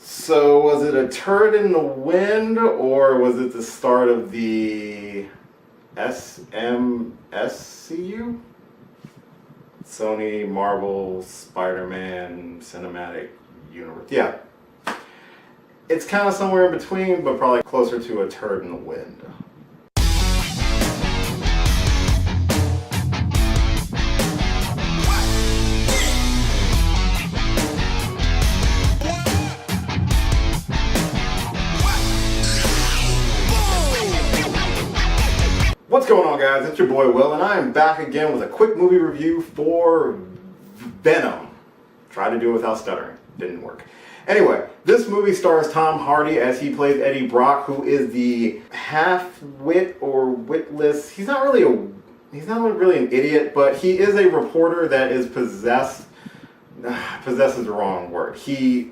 So was it a turd in the wind, or was it the start of the SMSCU? Sony, Marvel, Spider-Man, Cinematic Universe. Yeah. It's kind of somewhere in between, but probably closer to a turd in the wind. What's going on, guys? It's your boy Will, and I am back again with a quick movie review for Venom. Tried to do it without stuttering. Didn't work. Anyway, this movie stars Tom Hardy as he plays Eddie Brock, who is the half-wit or witless. He's not really an idiot, but he is a reporter that is possessed. Possess is the wrong word. He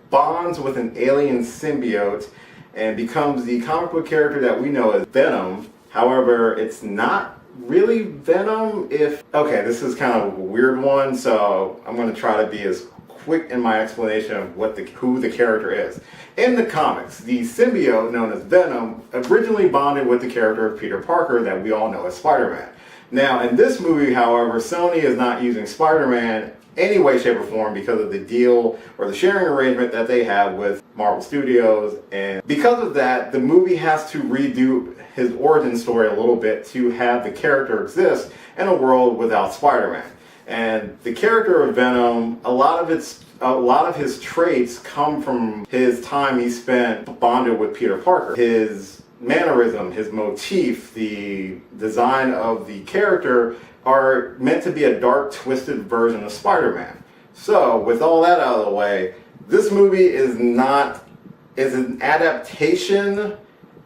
bonds with an alien symbiote and becomes the comic book character that we know as Venom. However, it's not really Venom okay, this is kind of a weird one, so I'm going to try to be as quick in my explanation of who the character is. In the comics, the symbiote known as Venom originally bonded with the character of Peter Parker that we all know as Spider-Man. Now, in this movie, however, Sony is not using Spider-Man any way, shape, or form because of the deal or the sharing arrangement that they have with Marvel Studios, and because of that, the movie has to redo his origin story a little bit to have the character exist in a world without Spider-Man. And the character of Venom, a lot of his traits come from his time he spent bonded with Peter Parker. His mannerism, his motif, the design of the character are meant to be a dark, twisted version of Spider-Man. So, with all that out of the way, this movie is an adaptation,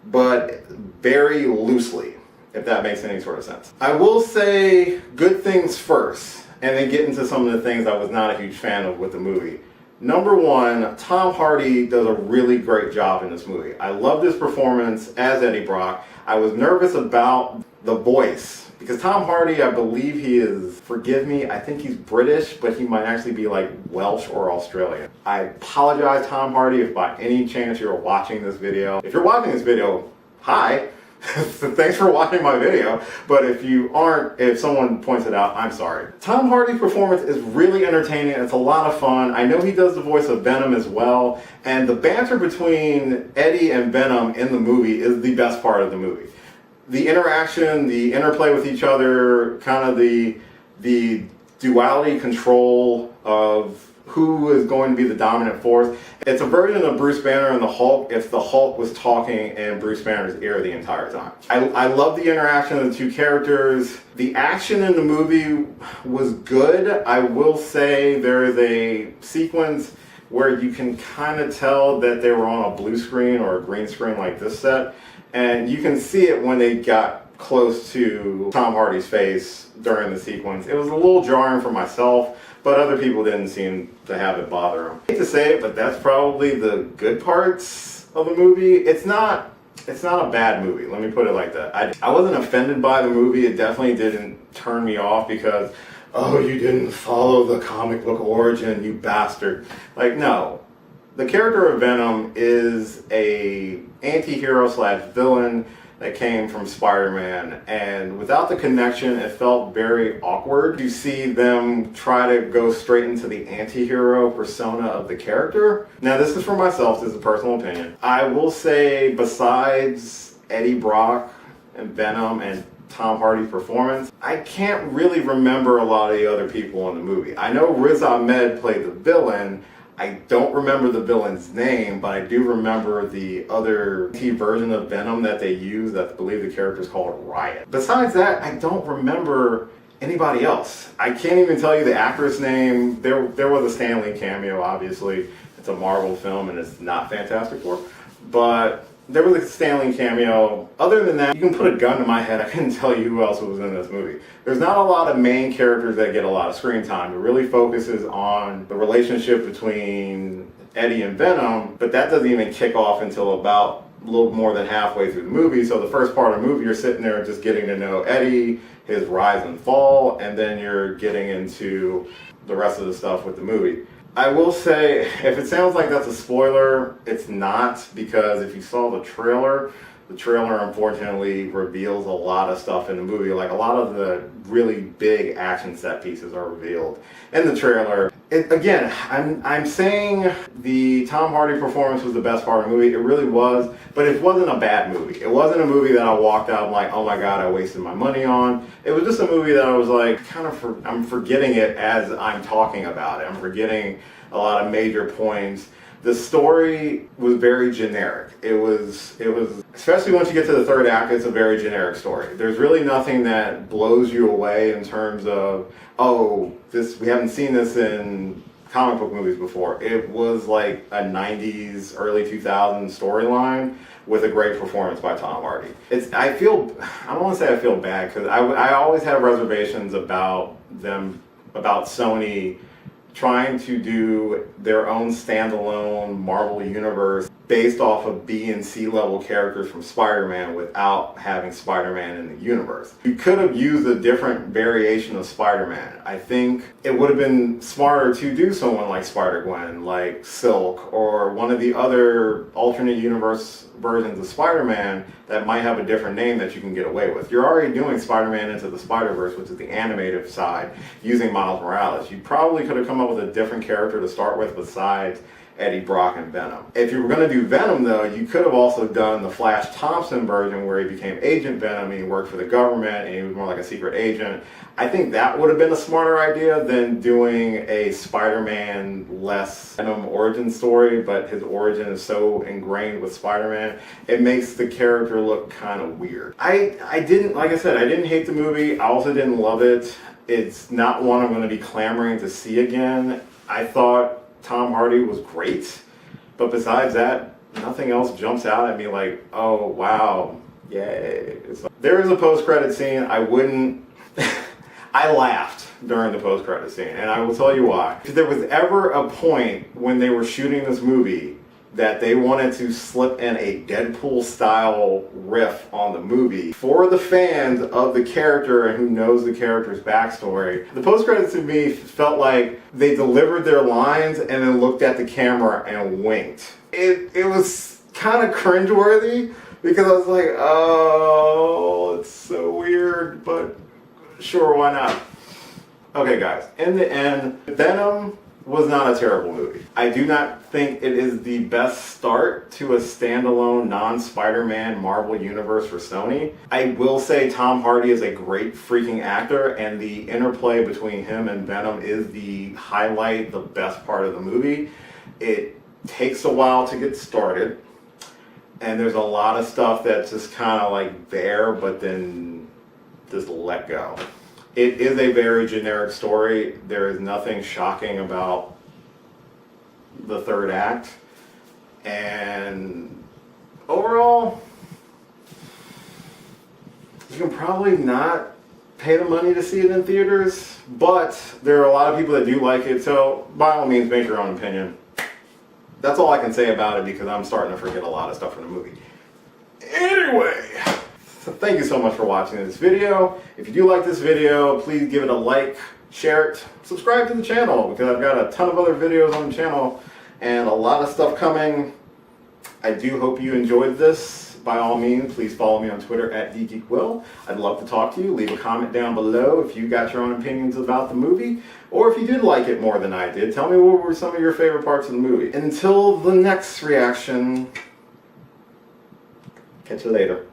but very loosely, if that makes any sort of sense. I will say good things first, and then get into some of the things I was not a huge fan of with the movie. Number one, Tom Hardy does a really great job in this movie. I loved his performance as Eddie Brock. I was nervous about the voice, because Tom Hardy, I believe he is, forgive me, I think he's British, but he might actually be like Welsh or Australian. I apologize, Tom Hardy, if by any chance you're watching this video. If you're watching this video, hi. Thanks for watching my video, but if you aren't, if someone points it out, I'm sorry. Tom Hardy's performance is really entertaining. It's a lot of fun. I know he does the voice of Venom as well, and the banter between Eddie and Venom in the movie is the best part of the movie. The interaction, the interplay with each other, kind of the duality control of who is going to be the dominant force. It's a version of Bruce Banner and the Hulk if the Hulk was talking in Bruce Banner's ear the entire time. I love the interaction of the two characters. The action in the movie was good. I will say there is a sequence where you can kind of tell that they were on a blue screen or a green screen like this set. And you can see it when they got close to Tom Hardy's face during the sequence. It was a little jarring for myself, but other people didn't seem to have it bother them. I hate to say it, but that's probably the good parts of the movie. It's not a bad movie, let me put it like that. I wasn't offended by the movie. It definitely didn't turn me off because, oh, you didn't follow the comic book origin, you bastard. Like, no. The character of Venom is a anti-hero slash villain that came from Spider-Man, and without the connection, it felt very awkward. You see them try to go straight into the anti-hero persona of the character. Now, this is for myself, this is a personal opinion. I will say, besides Eddie Brock and Venom and Tom Hardy's performance, I can't really remember a lot of the other people in the movie. I know Riz Ahmed played the villain. I don't remember the villain's name, but I do remember the other version of Venom that they use that I believe the character is called Riot. Besides that, I don't remember anybody else. I can't even tell you the actress name. There was a Stan Lee cameo, obviously. It's a Marvel film and it's not Fantastic Four, but there was a Stan Lee cameo. Other than that, you can put a gun to my head, I couldn't tell you who else was in this movie. There's not a lot of main characters that get a lot of screen time. It really focuses on the relationship between Eddie and Venom, but that doesn't even kick off until about a little more than halfway through the movie. So the first part of the movie, you're sitting there just getting to know Eddie, his rise and fall, and then you're getting into the rest of the stuff with the movie. I will say, if it sounds like that's a spoiler, it's not, because if you saw the trailer unfortunately reveals a lot of stuff in the movie. Like, a lot of the really big action set pieces are revealed in the trailer. Again, I'm saying the Tom Hardy performance was the best part of the movie. It really was, but it wasn't a bad movie. It wasn't a movie that I walked out like, oh my god, I wasted my money on. It was just a movie that I was like, I'm forgetting it as I'm talking about it. I'm forgetting a lot of major points. The story was very generic. It was, especially once you get to the third act, it's a very generic story. There's really nothing that blows you away in terms of, oh, we haven't seen this in comic book movies before. It was like a 90s, early 2000s storyline with a great performance by Tom Hardy. I don't want to say I feel bad, because I always have reservations about Sony trying to do their own standalone Marvel universe based off of B and C level characters from Spider-Man without having Spider-Man in the universe. You could have used a different variation of Spider-Man. I think it would have been smarter to do someone like Spider-Gwen, like Silk, or one of the other alternate universe versions of Spider-Man that might have a different name that you can get away with. You're already doing Spider-Man Into the Spider-Verse, which is the animated side, using Miles Morales. You probably could have come up with a different character to start with besides Eddie Brock and Venom. If you were going to do Venom, though, you could have also done the Flash Thompson version where he became Agent Venom and he worked for the government and he was more like a secret agent. I think that would have been a smarter idea than doing a Spider-Man-less Venom origin story, but his origin is so ingrained with Spider-Man, it makes the character look kind of weird. I didn't hate the movie. I also didn't love it. It's not one I'm going to be clamoring to see again. I thought Tom Hardy was great, but besides that, nothing else jumps out at me like, oh wow, yay. There is a post-credit scene. I laughed during the post-credit scene, and I will tell you why. If there was ever a point when they were shooting this movie that they wanted to slip in a Deadpool-style riff on the movie for the fans of the character and who knows the character's backstory, the post-credits to me felt like they delivered their lines and then looked at the camera and winked. It was kind of cringeworthy, because I was like, oh, it's so weird, but sure, why not? Okay, guys, in the end, Venom was not a terrible movie. I do not think it is the best start to a standalone non-Spider-Man Marvel universe for Sony. I will say Tom Hardy is a great freaking actor, and the interplay between him and Venom is the highlight, the best part of the movie. It takes a while to get started, and there's a lot of stuff that's just kind of like there, but then just let go. It is a very generic story. There is nothing shocking about the third act. And overall, you can probably not pay the money to see it in theaters, but there are a lot of people that do like it, so by all means make your own opinion. That's all I can say about it, because I'm starting to forget a lot of stuff from the movie. Anyway, so thank you so much for watching this video. If you do like this video, please give it a like, share it, subscribe to the channel, because I've got a ton of other videos on the channel and a lot of stuff coming. I do hope you enjoyed this. By all means, please follow me on Twitter at DGeekWill. I'd love to talk to you. Leave a comment down below if you got your own opinions about the movie, or if you did like it more than I did. Tell me what were some of your favorite parts of the movie. Until the next reaction, catch you later.